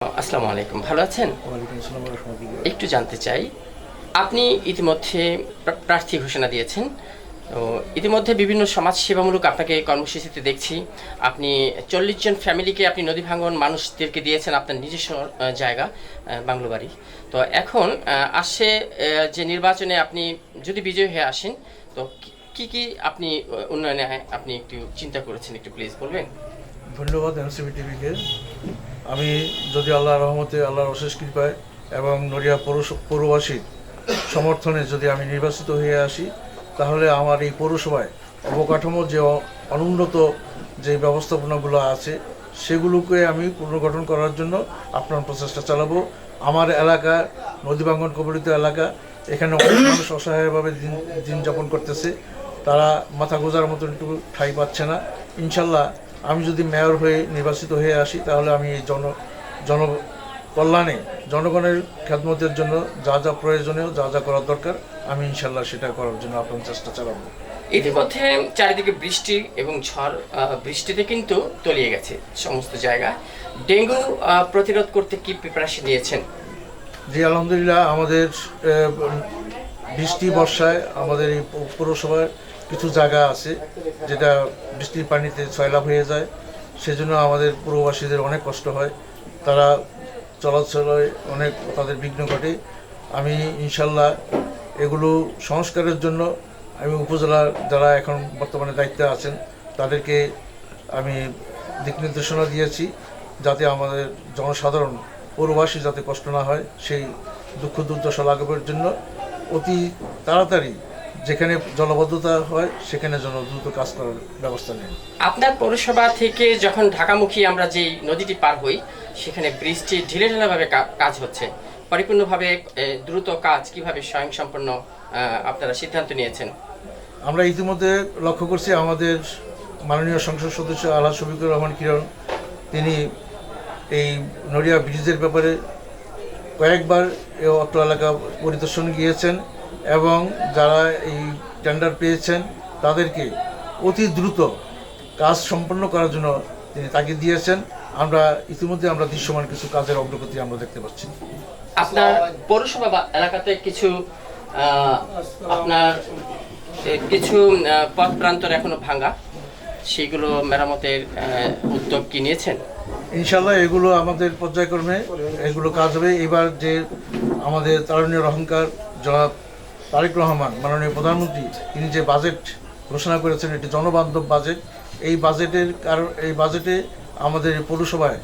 আসসালামু আলাইকুম, ভালো আছেন? ওয়ালাইকুম আসসালাম ওয়া রাহমাতুল্লাহ। একটু জানতে চাই, আপনি ইতিমধ্যে প্রার্থী ঘোষণা দিয়েছেন। তো ইতিমধ্যে বিভিন্ন সমাজ সেবামূলক আপনাকে কর্মসূচিতে দেখছি। আপনি 40 জন ফ্যামিলিকে আপনি নদী ভাঙ্গন মানুষদেরকে দিয়েছেন আপনার নিজস্ব জায়গা, বাংলোবাড়ি। তো এখন আসছে যে নির্বাচনে আপনি যদি বিজয়ী হয়ে আসেন, তো কি আপনি উন্নয়নে আপনি একটু চিন্তা করেছেন, একটু প্লিজ বলবেন? ধন্যবাদ এনসিবি টিভিকে। আমি যদি আল্লাহর রহমতে, আল্লাহর অশেষ কৃপায় এবং নড়িয়া পৌরবাসীর সমর্থনে যদি আমি নির্বাচিত হয়ে আসি, তাহলে আমার এই পৌরসভায় অবকাঠামোর যে অনুন্নত যে ব্যবস্থাপনাগুলো আছে সেগুলোকে আমি পুনর্গঠন করার জন্য আপনার প্রচেষ্টা চালাবো। আমার এলাকা নদীভাঙ্গন কবলিত এলাকা, এখানে অনেক মানুষ অসহায়ভাবে দিন যাপন করতেছে। তারা মাথা গোজার মতন একটু ঠাঁই পাচ্ছে না। ইনশাল্লাহ আমি যদি মেয়র হয়ে নির্বাচিত হয়ে আসি, তাহলে আমি এই জনকল্যাণে, জনগণের খেদমতের জন্য যা যা প্রয়োজনীয়, যা যা করার দরকার, আমি ইনশাল্লাহ সেটা করার জন্য আপনার চেষ্টা চালাবো। ইতিমধ্যে চারিদিকে বৃষ্টি এবং ঝড়, বৃষ্টিতে কিন্তু তলিয়ে গেছে সমস্ত জায়গা। ডেঙ্গু প্রতিরোধ করতে কি প্রিপারেশন নিয়েছেন? জি আলহামদুলিল্লাহ, আমাদের বৃষ্টি বর্ষায় আমাদের এই পৌরসভার কিছু জায়গা আছে যেটা বৃষ্টির পানিতে সয়লাভ হয়ে যায়। সেজন্য আমাদের পৌরবাসীদের অনেক কষ্ট হয়, তারা চলাচলে অনেক তাদের বিঘ্ন ঘটে। আমি ইনশাল্লাহ এগুলো সংস্কারের জন্য আমি উপজেলার যারা এখন বর্তমানে দায়িত্বে আছেন তাদেরকে আমি দিক নির্দেশনা দিয়েছি, যাতে আমাদের জনসাধারণ পৌরবাসী যাতে কষ্ট না হয়, সেই দুঃখ দুর্দশা লাঘবের জন্য অতি তাড়াতাড়ি যেখানে জলবদ্ধতা হয় সেখানে যেন দ্রুত কাজ করার ব্যবস্থা নেয়। আপনার পৌরসভা থেকে যখন ঢাকামুখী আমরা যেই নদীটি পার হই, সেখানে বৃষ্টি ঢিলে ঢালাভাবে কাজ হচ্ছে। পরিপূর্ণভাবে দ্রুত কাজ কিভাবে স্বয়ংসম্পন্ন আপনারা সিদ্ধান্ত নিয়েছেন? আমরা ইতিমধ্যে লক্ষ্য করছি, আমাদের মাননীয় সংসদ সদস্য আলহাজ শফিকুর রহমান কিরণ, তিনি এই নড়িয়া ব্রিজের ব্যাপারে কয়েকবার অত্র এলাকা পরিদর্শন গিয়েছেন এবং যারা এই টেন্ডার পেয়েছেন তাদেরকে অতি দ্রুত কাজ সম্পন্ন করার জন্য তিনি তাগিদ দিয়েছেন। আমরা ইতিমধ্যে দৃশ্যমান কিছু কাজের অগ্রগতি আমরা দেখতে পাচ্ছি। আপনার পৌরসভা বা এলাকাতে কিছু আপনার কিছু পথ প্রান্তর এখনো ভাঙা, সেগুলো মেরামতের উদ্যোগ কি নিয়েছেন? ইনশাল্লাহ এগুলো আমাদের পর্যায়ক্রমে এগুলো কাজ হবে। এবার যে আমাদের তারুণ্যের অহংকার জনাব তারেক রহমান মাননীয় প্রধানমন্ত্রী, তিনি যে বাজেট ঘোষণা করেছেন, এটি জনবান্ধব বাজেট। এই বাজেটে আমাদের পৌরসভায়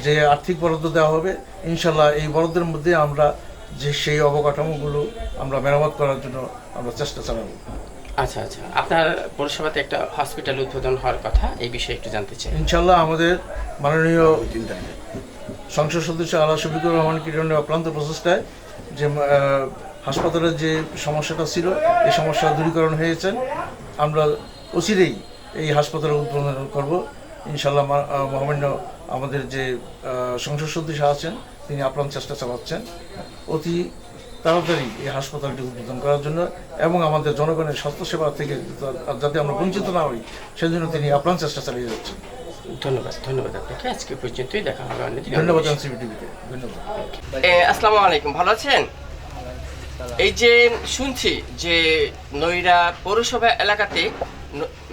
যে আর্থিক বরাদ্দ দেওয়া হবে, ইনশাল্লাহ এই বরাদ্দের মধ্যে আমরা যে সেই অবকাঠামোগুলো আমরা মেরামত করার জন্য আমরা চেষ্টা চালাবো। আচ্ছা, আপনার পৌরসভাতে একটা হসপিটাল উদ্বোধন হওয়ার কথা, এই বিষয়ে একটু জানতে চাই। ইনশাল্লাহ আমাদের মাননীয় সংসদ সদস্য আলহাজ শফিকুর রহমান কিরণের অক্লান্ত প্রচেষ্টায় যে হাসপাতালের যে সমস্যাটা ছিল, এই সমস্যা দূরীকরণ হয়েছে। আমরা অচিরেই এই হাসপাতালের উদ্বোধন করব ইনশাল্লাহ। মহামান্য আমাদের যে সংসদ সদস্য আছেন, তিনি আপ্রাণ চেষ্টা চালাচ্ছেন অতি তাড়াতাড়ি এই হাসপাতালটি উদ্বোধন করার জন্য এবং আমাদের জনগণের স্বাস্থ্যসেবা থেকে যাতে আমরা বঞ্চিত না হই, সেজন্য তিনি আপ্রাণ চেষ্টা চালিয়ে যাচ্ছেন। ধন্যবাদ আপনাকে। আজকে পর্যন্তই, দেখা হবে অন্যদিন। ধন্যবাদ এনসিবি টিভিতে, ধন্যবাদ। আসসালামু আলাইকুম, ভালো আছেন? এই যে শুনছি যে নইরা পৌরসভা এলাকাতে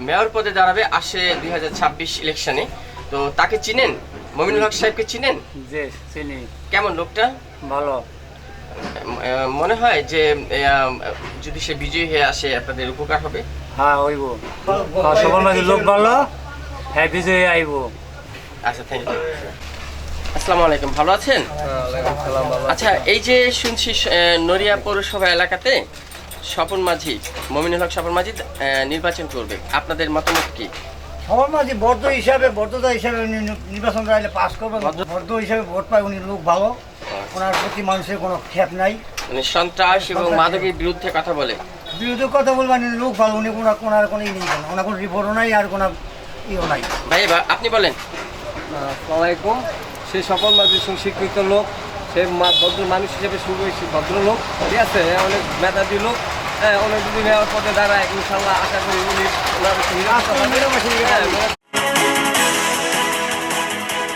মেয়র পদে দাঁড়াবে আসে 2026 ইলেকশনে, তো তাকে চিনেন? মমিনুল হক সাহেবকে চিনেন? জি চিনি। কেমন লোকটা? ভালো। মনে হয় যে যদি সে বিজয়ী হয়ে আসে আপনাদের উপকার হবে? হ্যাঁ হইব, সবার মাঝে লোক ভালো, হ্যাঁ বিজয়ী আইব। আচ্ছা, থ্যাংক ইউ। আসসালামু আলাইকুম, ভালো আছেন? আচ্ছা, এই যে শুনছি নড়িয়া পৌরসভা এলাকাতে স্বপন মাঝি, মমিনুল হক স্বপন মাঝি নির্বাচন করবে, আপনাদের মতামত কি? সবার মাঝে বর্ধতা হিসাবে উনি নির্বাচন চাইলে পাস করবেন। বর্ধ হিসাবে ভোট পায়, উনি লোক ভালো, ওনার প্রতি মানুষের কোনো ক্ষেপ নাই। মানে সন্ত্রাস এবং মাদকের বিরুদ্ধে কথা বলে, বিরুদ্ধে কথা বলবেন, লোক ভালো, উনি ওনার কোনো ই নেই, ওনার কোনো রিপোর্টও নাই আর কোনো ইও নাই। ভাই আপনি বলেন। আসসালামাইকুম। সে সকল মাঝে সুশিক্ষিত লোক, সে ভদ্র মানুষ হিসেবে ভদ্র লোক, ঠিক আছে, অনেক মেধাবী লোক। হ্যাঁ, অনেক যদি মেয়র পদে দাঁড়ায়, ইনশাল্লাহ আশা করি উনি